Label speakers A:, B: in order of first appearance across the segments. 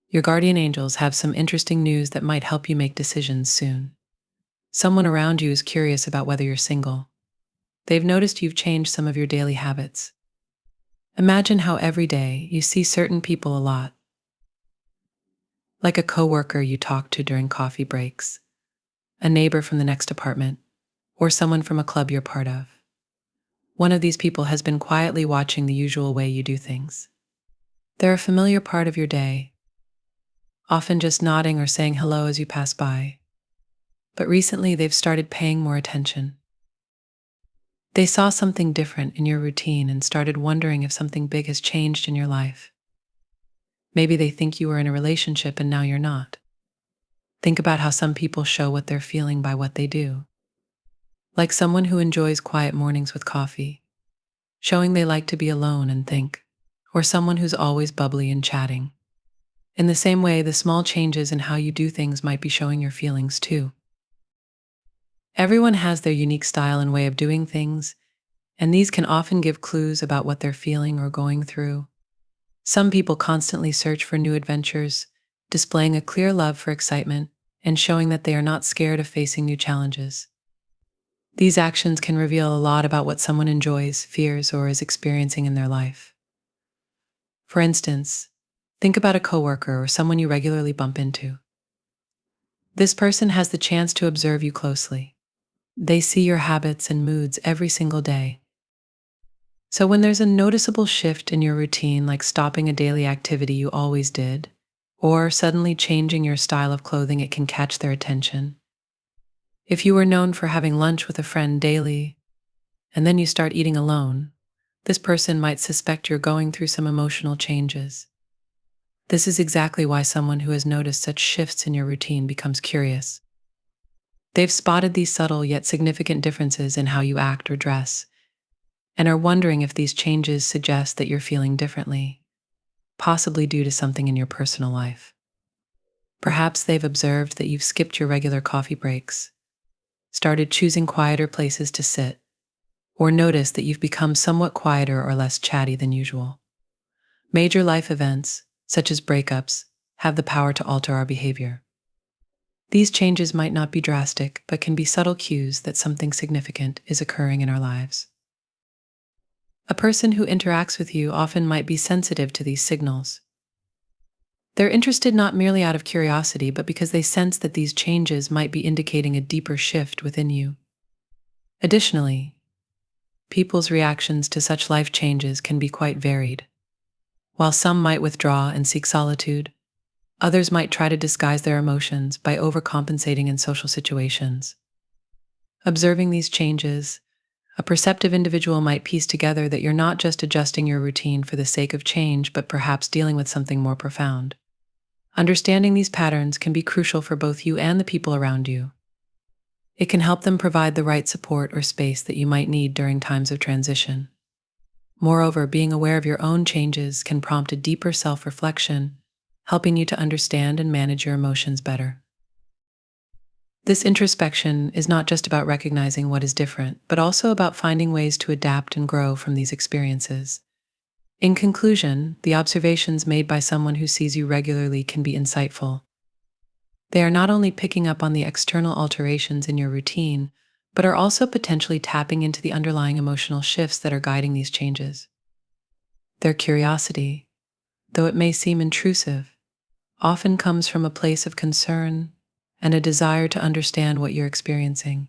A: Your guardian angels have some interesting news that might help you make decisions soon. Someone around you is curious about whether you're single. They've noticed you've changed some of your daily habits. Imagine how every day you see certain people a lot, like a coworker you talk to during coffee breaks, a neighbor from the next apartment, or someone from a club you're part of. One of these people has been quietly watching the usual way you do things. They're a familiar part of your day, often just nodding or saying hello as you pass by. But recently they've started paying more attention. They saw something different in your routine and started wondering if something big has changed in your life. Maybe they think you were in a relationship and now you're not. Think about how some people show what they're feeling by what they do. Like someone who enjoys quiet mornings with coffee, showing they like to be alone and think, or someone who's always bubbly and chatting. In the same way, the small changes in how you do things might be showing your feelings too. Everyone has their unique style and way of doing things, and these can often give clues about what they're feeling or going through. Some people constantly search for new adventures, displaying a clear love for excitement and showing that they are not scared of facing new challenges. These actions can reveal a lot about what someone enjoys, fears, or is experiencing in their life. For instance, think about a coworker or someone you regularly bump into. This person has the chance to observe you closely. They see your habits and moods every single day. So when there's a noticeable shift in your routine, like stopping a daily activity you always did, or suddenly changing your style of clothing, it can catch their attention. If you were known for having lunch with a friend daily, and then you start eating alone, this person might suspect you're going through some emotional changes. This is exactly why someone who has noticed such shifts in your routine becomes curious. They've spotted these subtle yet significant differences in how you act or dress, and are wondering if these changes suggest that you're feeling differently, possibly due to something in your personal life. Perhaps they've observed that you've skipped your regular coffee breaks, started choosing quieter places to sit, or noticed that you've become somewhat quieter or less chatty than usual. Major life events, such as breakups, have the power to alter our behavior. These changes might not be drastic, but can be subtle cues that something significant is occurring in our lives. A person who interacts with you often might be sensitive to these signals. They're interested not merely out of curiosity, but because they sense that these changes might be indicating a deeper shift within you. Additionally, people's reactions to such life changes can be quite varied. While some might withdraw and seek solitude, others might try to disguise their emotions by overcompensating in social situations. Observing these changes, a perceptive individual might piece together that you're not just adjusting your routine for the sake of change, but perhaps dealing with something more profound. Understanding these patterns can be crucial for both you and the people around you. It can help them provide the right support or space that you might need during times of transition. Moreover, being aware of your own changes can prompt a deeper self-reflection, helping you to understand and manage your emotions better. This introspection is not just about recognizing what is different, but also about finding ways to adapt and grow from these experiences. In conclusion, the observations made by someone who sees you regularly can be insightful. They are not only picking up on the external alterations in your routine, but are also potentially tapping into the underlying emotional shifts that are guiding these changes. Their curiosity, though it may seem intrusive, often comes from a place of concern and a desire to understand what you're experiencing.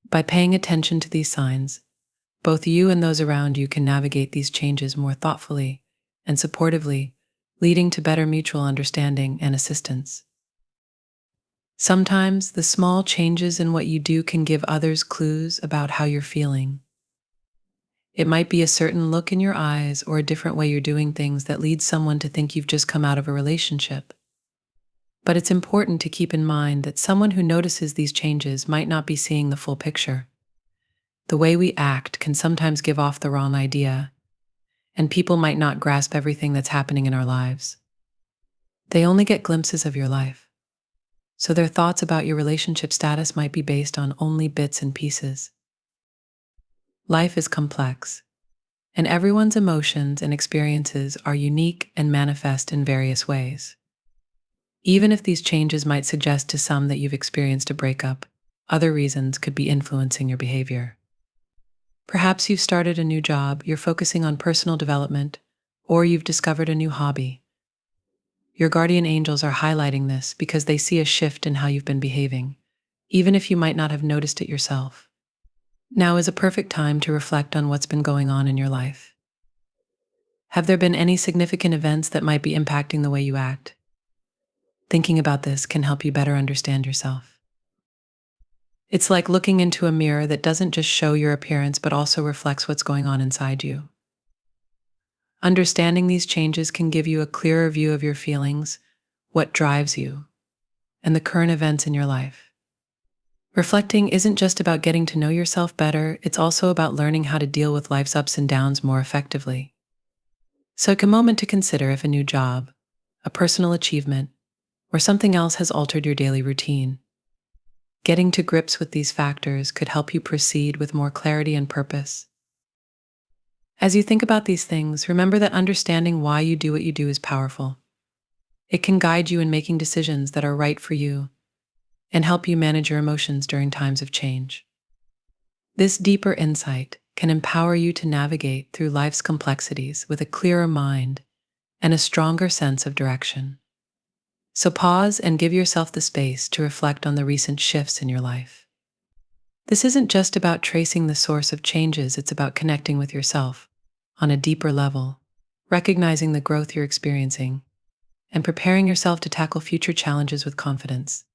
A: By paying attention to these signs, both you and those around you can navigate these changes more thoughtfully and supportively, leading to better mutual understanding and assistance. Sometimes the small changes in what you do can give others clues about how you're feeling. It might be a certain look in your eyes or a different way you're doing things that leads someone to think you've just come out of a relationship. But it's important to keep in mind that someone who notices these changes might not be seeing the full picture. The way we act can sometimes give off the wrong idea, and people might not grasp everything that's happening in our lives. They only get glimpses of your life, so their thoughts about your relationship status might be based on only bits and pieces. Life is complex, and everyone's emotions and experiences are unique and manifest in various ways. Even if these changes might suggest to some that you've experienced a breakup, other reasons could be influencing your behavior. Perhaps you've started a new job, you're focusing on personal development, or you've discovered a new hobby. Your guardian angels are highlighting this because they see a shift in how you've been behaving, even if you might not have noticed it yourself. Now is a perfect time to reflect on what's been going on in your life. Have there been any significant events that might be impacting the way you act? Thinking about this can help you better understand yourself. It's like looking into a mirror that doesn't just show your appearance but also reflects what's going on inside you. Understanding these changes can give you a clearer view of your feelings, what drives you, and the current events in your life. Reflecting isn't just about getting to know yourself better, it's also about learning how to deal with life's ups and downs more effectively. So take a moment to consider if a new job, a personal achievement, or something else has altered your daily routine. Getting to grips with these factors could help you proceed with more clarity and purpose. As you think about these things, remember that understanding why you do what you do is powerful. It can guide you in making decisions that are right for you and help you manage your emotions during times of change. This deeper insight can empower you to navigate through life's complexities with a clearer mind and a stronger sense of direction. So pause and give yourself the space to reflect on the recent shifts in your life. This isn't just about tracing the source of changes, it's about connecting with yourself on a deeper level, recognizing the growth you're experiencing, and preparing yourself to tackle future challenges with confidence.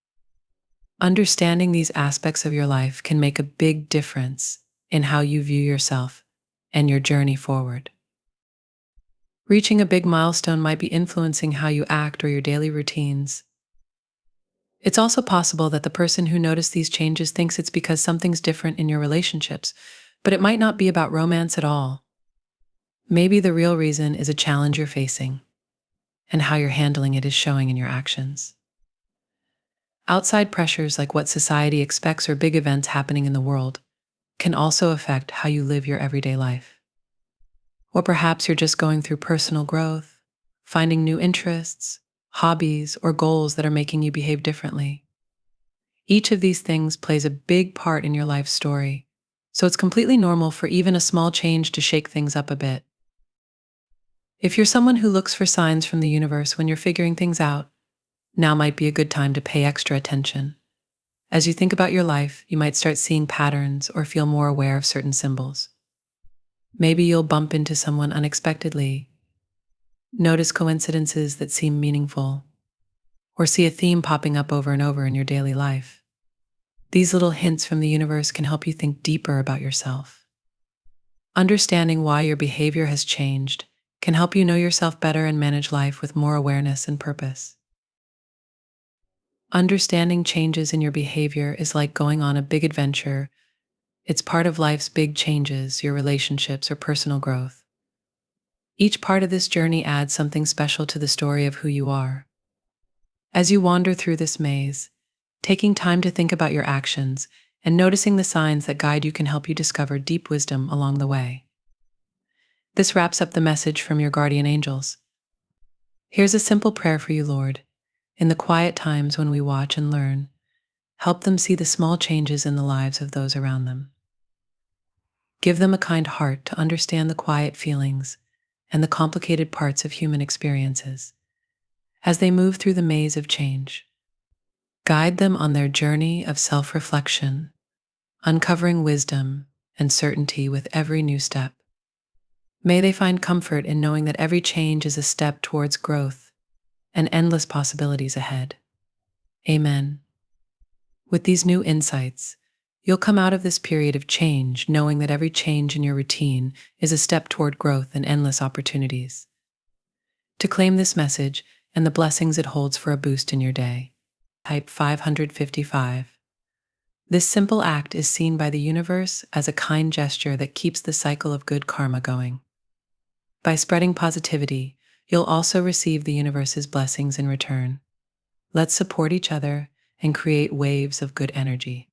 A: Understanding these aspects of your life can make a big difference in how you view yourself and your journey forward. Reaching a big milestone might be influencing how you act or your daily routines. It's also possible that the person who noticed these changes thinks it's because something's different in your relationships, but it might not be about romance at all. Maybe the real reason is a challenge you're facing, and how you're handling it is showing in your actions. Outside pressures like what society expects or big events happening in the world can also affect how you live your everyday life. Or perhaps you're just going through personal growth, finding new interests, hobbies, or goals that are making you behave differently. Each of these things plays a big part in your life story, so it's completely normal for even a small change to shake things up a bit. If you're someone who looks for signs from the universe when you're figuring things out, now might be a good time to pay extra attention. As you think about your life, you might start seeing patterns or feel more aware of certain symbols. Maybe you'll bump into someone unexpectedly, notice coincidences that seem meaningful, or see a theme popping up over and over in your daily life. These little hints from the universe can help you think deeper about yourself. Understanding why your behavior has changed can help you know yourself better and manage life with more awareness and purpose. Understanding changes in your behavior is like going on a big adventure. It's part of life's big changes, your relationships, or personal growth. Each part of this journey adds something special to the story of who you are. As you wander through this maze, taking time to think about your actions and noticing the signs that guide you can help you discover deep wisdom along the way. This wraps up the message from your guardian angels. Here's a simple prayer for you, Lord. In the quiet times when we watch and learn, help them see the small changes in the lives of those around them. Give them a kind heart to understand the quiet feelings and the complicated parts of human experiences as they move through the maze of change. Guide them on their journey of self-reflection, uncovering wisdom and certainty with every new step. May they find comfort in knowing that every change is a step towards growth and endless possibilities ahead. Amen. With these new insights, you'll come out of this period of change knowing that every change in your routine is a step toward growth and endless opportunities. To claim this message and the blessings it holds for a boost in your day, type 555. This simple act is seen by the universe as a kind gesture that keeps the cycle of good karma going. By spreading positivity, you'll also receive the universe's blessings in return. Let's support each other and create waves of good energy.